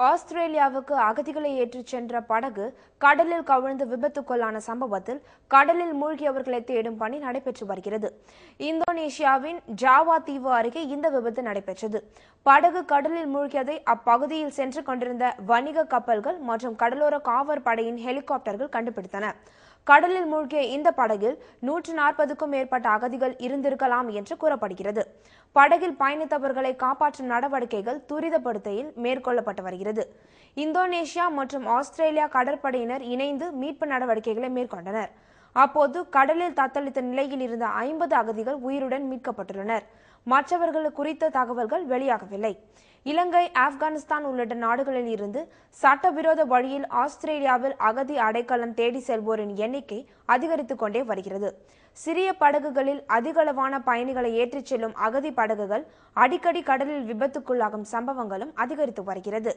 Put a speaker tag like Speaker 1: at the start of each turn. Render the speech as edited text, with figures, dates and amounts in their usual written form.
Speaker 1: ஆஸ்திரேலியாவுக்கு அகதிகளை ஏற்றிச் சென்ற படகு கடலில் கவிழ்ந்து விபத்துக்குள்ளான சம்பவத்தில் கடலில் மூழ்கியவர்களை தேடும் பணி நடைபெற்று வருகிறது. இந்தோனேஷியாவின் ஜாவா தீவு அருகே இந்த விபத்து நடைபெற்றது. படகு கடலில் மூழ்கியதை அப்பகுதியில் சென்று கொண்டிருந்த வணிக கப்பல்கள் மற்றும் கடலோர காவல் படையின் ஹெலிகாப்டர்கள் கண்டுபிடித்தன. கடலில் மூழ்கிய இந்த படகில் 140க்கும் மேற்பட்ட அகதிகள் இருந்திருக்கலாம் என்று கூறப்படுகிறது. படகில் பயணித்தவர்களை காப்பாற்றும் நடவடிக்கைகள் துரிதப்படுத்தையில் மேற்கொள்ளப்பட்டு வருகிறது. இந்தோனேஷியா மற்றும் ஆஸ்திரேலியா கடற்படையினர் இணைந்து மீட்பு நடவடிக்கைகளை மேற்கொண்டனர். அப்போது கடலில் தத்தளித்த நிலையில் இருந்த 50 அகதிகள் உயிருடன் மீட்கப்பட்டுள்ளனர். மற்றவர்கள் குறித்த தகவல்கள் வெளியாகவில்லை. இலங்கை, ஆப்கானிஸ்தான் உள்ளிட்ட நாடுகளில் இருந்து சட்டவிரோத வழியில் ஆஸ்திரேலியாவில் அகதி அடைக்கலம் தேடி செல்வோரின் எண்ணிக்கை அதிகரித்துக் கொண்டே வருகிறது. சிறிய படகுகளில் அதிகளவான பயணிகளை ஏற்றிச் செல்லும் அகதி படகுகள் அடிக்கடி கடலில் விபத்துக்குள்ளாகும் சம்பவங்களும் அதிகரித்து வருகிறது.